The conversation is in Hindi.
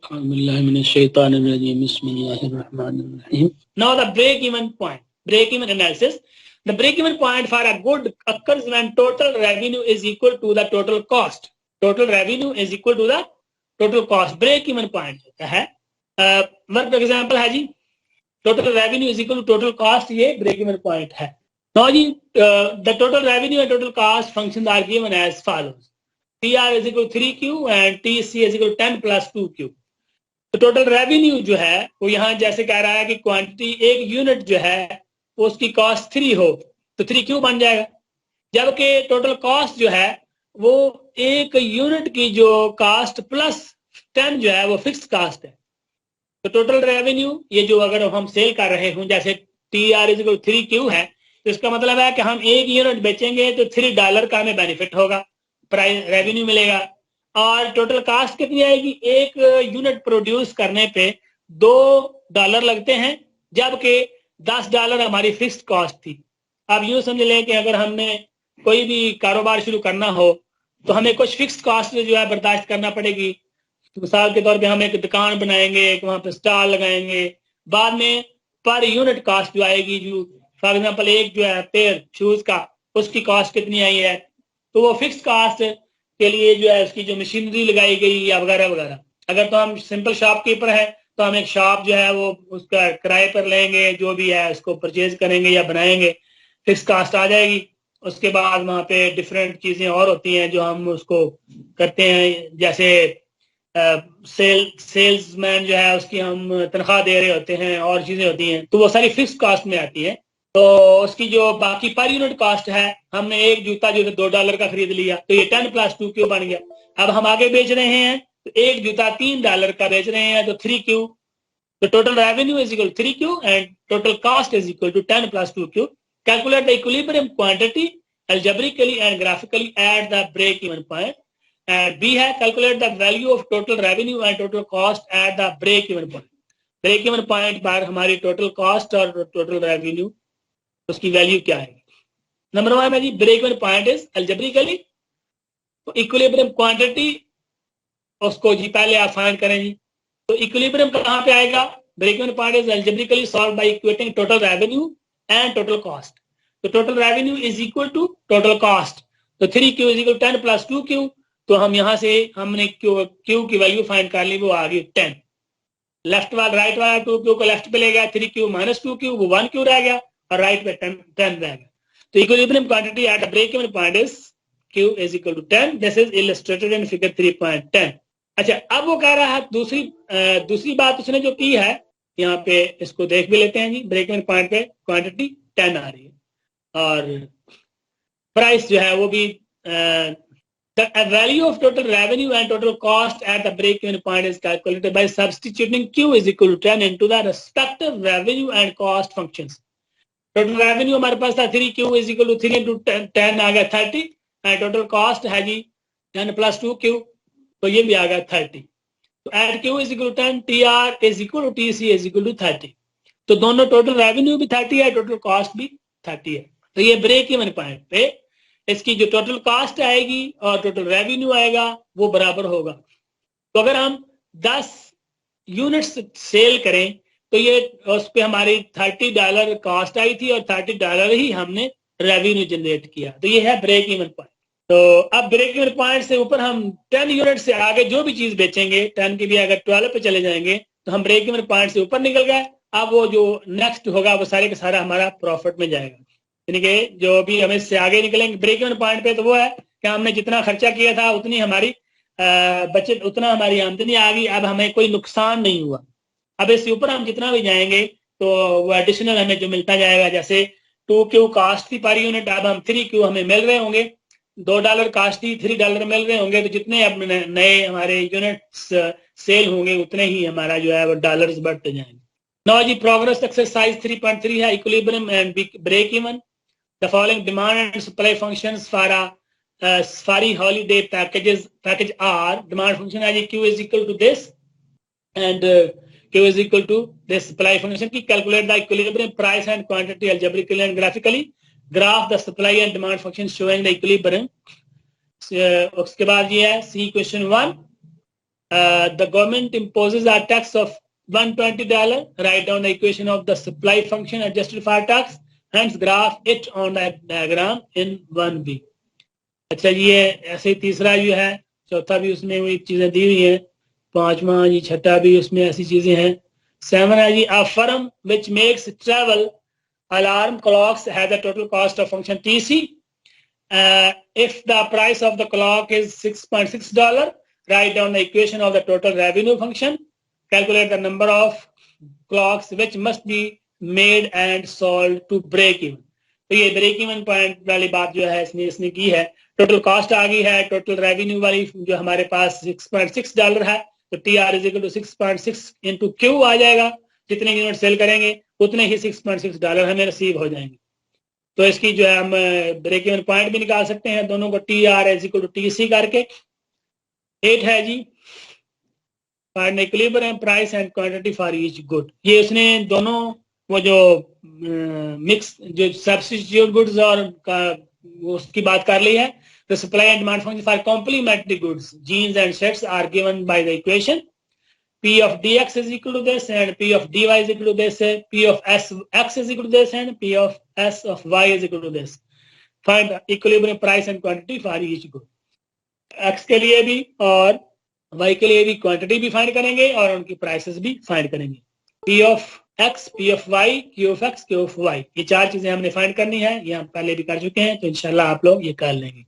Now the break-even point, break-even analysis. The break-even point for a good occurs when total revenue is equal to the total cost. Total revenue is equal to the total cost. Break-even point होता है. वर्क एग्जाम्पल है जी. Total revenue is equal to total cost. ये break-even point है. Now ji, the total revenue and total cost functions are given as follows. TR is equal to 3Q and TC is equal to 10 plus 2Q. तो टोटल रेवेन्यू जो है वो यहाँ जैसे कह रहा है कि क्वांटिटी एक यूनिट जो है उसकी कॉस्ट 3 हो तो 3Q बन जाएगा, जबकि टोटल कॉस्ट जो है वो एक यूनिट की जो कॉस्ट प्लस 10 जो है वो फिक्स कॉस्ट है. तो टोटल रेवेन्यू ये जो अगर हम सेल कर रहे हों जैसे TR इज इक्वल 3Q है तो इसका मतलब है कि हम एक यूनिट बेचेंगे तो $3 का हमें बेनिफिट होगा, प्राइस रेवेन्यू मिलेगा. और टोटल कास्ट कितनी आएगी? एक यूनिट प्रोड्यूस करने पे $2 लगते हैं, जबकि $10 हमारी फिक्स्ड कॉस्ट थी. अब यूं समझ लें कि अगर हमने कोई भी कारोबार शुरू करना हो तो हमें कुछ फिक्स्ड कॉस्ट जो है बर्दाश्त करना पड़ेगी. मिसाल के तौर पे हम एक दुकान बनाएंगे, एक वहां पे स्टॉल लगाएंगे, बाद में पर यूनिट कॉस्ट जो आएगी, जो फॉर एग्जांपल एक जो है पेयर शूज का उसकी कॉस्ट कितनी आई है, तो वो फिक्स कॉस्ट के लिए जो है उसकी जो मशीनरी लगाई गई या वगैरह वगैरह. अगर तो हम सिंपल शॉपकीपर है तो हम एक शॉप जो है वो उसका किराए पर लेंगे, जो भी है उसको परचेज करेंगे या बनाएंगे, फिक्स कॉस्ट आ जाएगी. उसके बाद वहाँ पे डिफरेंट चीजें और होती हैं जो हम उसको करते हैं, जैसे सेल्समैन जो है उसकी हम तनख्वाह दे रहे होते हैं और चीजें होती हैं, तो वो सारी फिक्स कॉस्ट में आती है. तो उसकी जो बाकी पर यूनिट कॉस्ट है, हमने एक जूता जो $2 का खरीद लिया तो ये 10 plus 2Q बन गया. अब हम आगे बेच रहे हैं तो एक जूता $3 का बेच रहे हैं तो 3Q. तो total revenue is equal 3Q and total cost is equal to 10 plus 2Q. Calculate the equilibrium quantity algebraically and graphically at the break even point. And B है calculate the value of total revenue and total cost at the break even point. break even point पर हमारी total cost और total revenue उसकी वैल्यू क्या है. नंबर 1 है जी break even point is algebraically equilibrium quantity, उसको जी पहले आप फाइंड करें जी. तो इक्विलिब्रियम कहाँ पे आएगा? Break even point is algebraically solved by equating total revenue and total cost. तो total revenue is equal to total cost. तो 3Q is equal to 10 plus 2Q. तो हम यहां से हमने Q की वैल्यू फाइंड कर ली, वो आ गई 10. लेफ्ट वाला राइट वाला 2Q को लेफ्ट पे ले गया, 3Q minus 2Q वो 1Q रह गया और राइट पे 10 रह गया. तो equilibrium quantity at the break even point is Q is equal to 10. This is illustrated in figure 3.10. अच्छा, अब वो कह रहा है दूसरी बात उसने जो की है, यहाँ पे इसको देख भी लेते हैं जी. ब्रेक इवन पॉइंट पे क्वांटिटी 10 आ रही है और प्राइस जो है वो भी the value of total revenue and total cost at the break-even point is calculated by substituting Q is equal to 10 into the respective revenue and cost functions. Total revenue हमारे पास था 3Q is equal to 3 into 10 आ गया 30 and total cost है जी 10 plus 2Q, तो ये भी आ गया 30. तो at Q is equal to 10, TR is equal to TC is equal to 30. तो दोनों टोटल रेवेन्यू भी 30 है, टोटल कॉस्ट भी 30 है. तो ये ब्रेक इवन पॉइंट पे इसकी जो टोटल कॉस्ट आएगी और टोटल रेवेन्यू आएगा वो बराबर होगा. तो अगर हम 10 यूनिट्स सेल करें तो ये उस पे हमारी $30 कॉस्ट आई थी और $30 ही हमने रेवेन्यू जनरेट किया. तो ये है ब्रेक इवन पॉइंट. तो अब ब्रेक इवन पॉइंट से ऊपर हम 10 यूनिट से आगे जो भी चीज बेचेंगे, 10 की भी अगर 12 पे चले जाएंगे तो हम ब्रेक इवन पॉइंट से ऊपर निकल गए. अब वो जो नेक्स्ट होगा वो सारे का सारा हमारा प्रॉफिट में जाएगा. यानी कि जो भी हम इससे आगे निकलेंगे ब्रेक इवन पॉइंट पे तो वो है कि हमने जितना खर्चा किया था उतनी हमारी बचत, उतना हमारी आमदनी आ गई. अब हमें कोई नुकसान नहीं हुआ. अब इससे ऊपर हम जितना भी जाएंगे तो वो एडिशनल हमें जो मिलता जाएगा, जैसे 2Q कास्ट थी पर यूनिट, अब हम 3Q हमें मिल रहे होंगे. $2 कास्ट थी, $3 मिल रहे होंगे. तो जितने अब नए हमारे यूनिट्स सेल होंगे उतने ही हमारा जो है वो डॉलर्स बढ़ते जाएंगे. नाउ जी प्रोग्रेस एक्सरसाइज 3.3 है equilibrium and break even. The following demand and supply functions for a safari holiday package are demand function है Q is equal to this and Q is equal to this supply function की calculate the equilibrium price and quantity algebraically and graphically. Graph the supply and demand function showing the equilibrium. उसके बाद ये है C question 1. The government imposes a tax of $120. Write down the equation of the supply function adjusted for tax. Hence graph it on the diagram in 1B. अच्छा जी, ये ऐसे ही तीसरा भी है, चौथा भी उसमें वही चीजें दी हुई हैं, पांचवा जी छठा भी उसमें ऐसी चीजें हैं। 7 है जी, a firm which makes travel alarm clocks has a total cost of function TC. If the price of the clock is $6.6, write down the equation of the total revenue function. Calculate the number of clocks which must be made and sold to break even. तो ये ब्रेक इवन पॉइंट वाली बात जो है इसने की है। टोटल कॉस्ट आ गई है, टोटल रेवेन्यू वाली जो हमारे पास $6.6 है, तो TR is equal to 6.6 into Q आ जाएगा। जितने यूनिट सेल करेंगे उतने ही $6.6 हमें रिसीव हो जाएंगे। तो इसकी जो है हम ब्रेक इवन पॉइंट भी निकाल सकते हैं, दोनों को TR is equal to TC करके। 8 है जी, find equilibrium price and quantity for each good. ये उसने दोनों वो जो मिक्स जो सब्स्टिट्यूट गुड्स और उसकी बात कर ली है। The supply and demand function for complementary goods, jeans and shirts, are given by the equation. P of dx is equal to this and P of dy is equal to this. P of x is equal to this and P of s of y is equal to this. Find the equilibrium price and quantity for each good. x के लिए भी और y के लिए भी क्वांटिटी भी फाइंड करेंगे और उनकी प्राइसेस भी फाइंड करेंगे। P of x, P of y, Q of x, Q of y, ये चार चीजें हमने फाइंड करनी है। ये हम पहले भी कर चुके हैं, तो इंशाल्लाह आप लोग ये कर लेंगे।